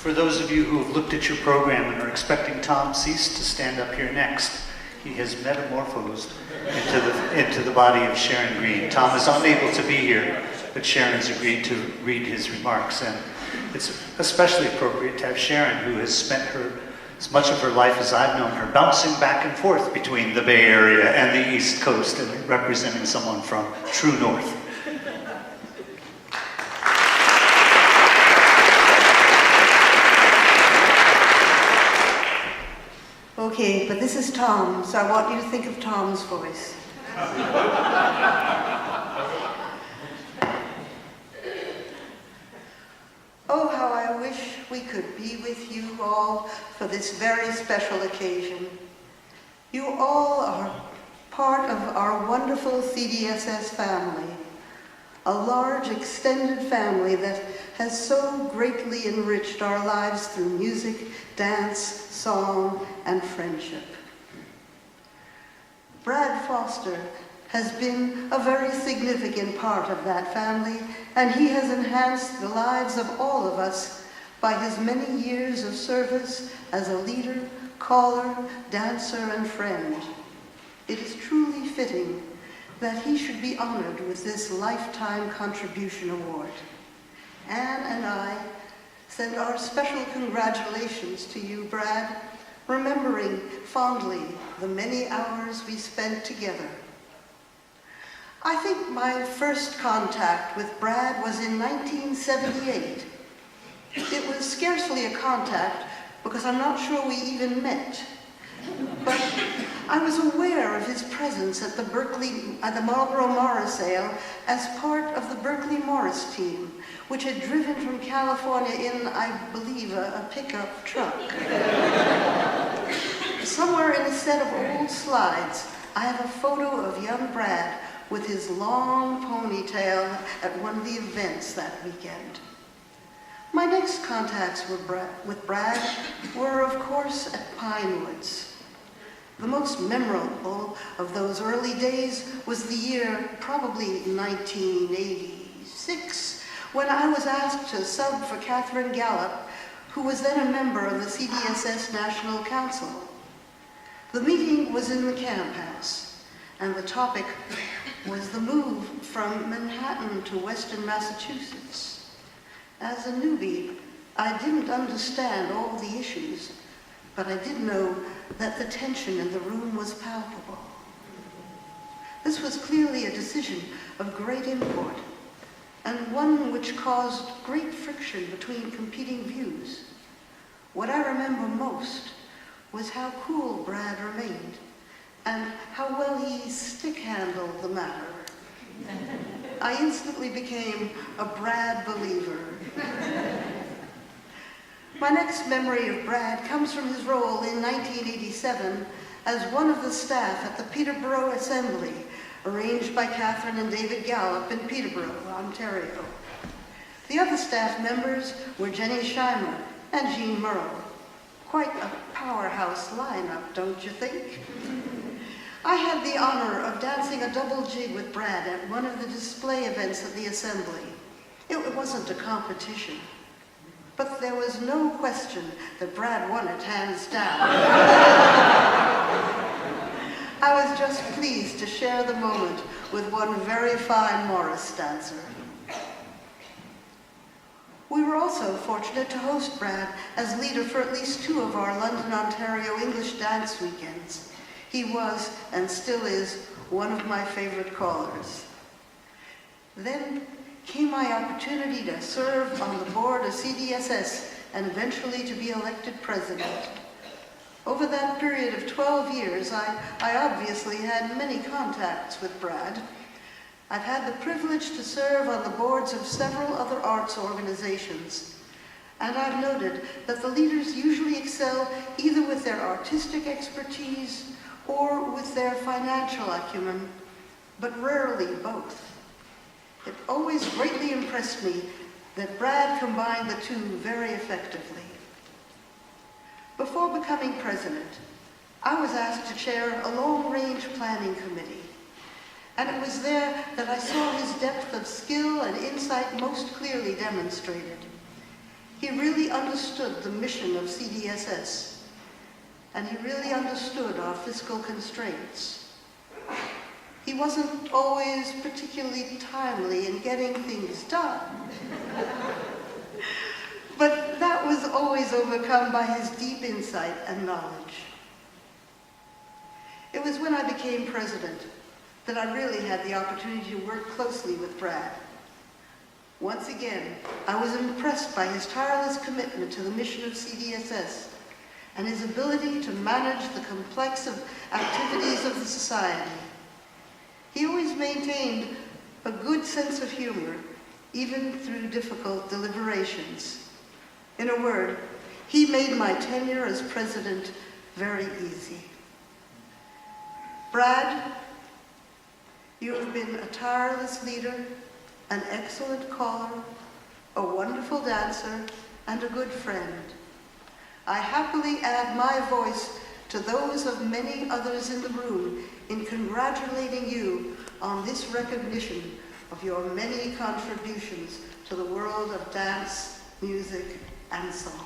For those of you who have looked at your program and are expecting Tom Siess to stand up here next, he has metamorphosed into the body of Sharon Green. Tom is unable to be here, but Sharon has agreed to read his remarks, and it's especially appropriate to have Sharon, who has spent as much of her life as I've known her, bouncing back and forth between the Bay Area and the East Coast, and representing someone from true north. Okay, but this is Tom, so I want you to think of Tom's voice. Oh, how I wish we could be with you all for this very special occasion. You all are part of our wonderful CDSS family, a large extended family that has so greatly enriched our lives through music, dance, song, and friendship. Brad Foster has been a very significant part of that family, and he has enhanced the lives of all of us by his many years of service as a leader, caller, dancer, and friend. It is truly fitting that he should be honored with this Lifetime Contribution Award. Anne and I send our special congratulations to you, Brad, remembering fondly the many hours we spent together. I think my first contact with Brad was in 1978. It was scarcely a contact because I'm not sure we even met. But I was aware of his presence at the Marlboro Morris sale as part of the Berkeley Morris team, which had driven from California in, I believe, a pickup truck. Somewhere in a set of old slides, I have a photo of young Brad with his long ponytail at one of the events that weekend. My next contacts with Brad were, of course, at Pinewoods. The most memorable of those early days was the year, probably 1986, when I was asked to sub for Catherine Gallup, who was then a member of the CDSS National Council. The meeting was in the Camp House, and the topic was the move from Manhattan to Western Massachusetts. As a newbie, I didn't understand all the issues, but I did know that the tension in the room was palpable. This was clearly a decision of great import, and one which caused great friction between competing views. What I remember most was how cool Brad remained, and how well he stick-handled the matter. I instantly became a Brad believer. My next memory of Brad comes from his role in 1987 as one of the staff at the Peterborough Assembly, arranged by Catherine and David Gallup in Peterborough, Ontario. The other staff members were Jenny Scheimer and Jean Murrow. Quite a powerhouse lineup, don't you think? I had the honor of dancing a double jig with Brad at one of the display events at the Assembly. It wasn't a competition, but there was no question that Brad won it hands down. I was just pleased to share the moment with one very fine Morris dancer. We were also fortunate to host Brad as leader for at least 2 of our London, Ontario English dance weekends. He was, and still is, one of my favorite callers. Then came my opportunity to serve on the board of CDSS and eventually to be elected president. Over that period of 12 years, I obviously had many contacts with Brad. I've had the privilege to serve on the boards of several other arts organizations, and I've noted that the leaders usually excel either with their artistic expertise or with their financial acumen, but rarely both. It always greatly impressed me that Brad combined the two very effectively. Before becoming president, I was asked to chair a long-range planning committee, and it was there that I saw his depth of skill and insight most clearly demonstrated. He really really understood the mission of CDSS, and he really understood our fiscal constraints. He wasn't always particularly timely in getting things done, but that was always overcome by his deep insight and knowledge. It was when I became president that I really had the opportunity to work closely with Brad. Once again, I was impressed by his tireless commitment to the mission of CDSS and his ability to manage the complex activities of the society. He always maintained a good sense of humor, even through difficult deliberations. In a word, he made my tenure as president very easy. Brad, you have been a tireless leader, an excellent caller, a wonderful dancer, and a good friend. I happily add my voice to those of many others in the room in congratulating you on this recognition of your many contributions to the world of dance, music, and song.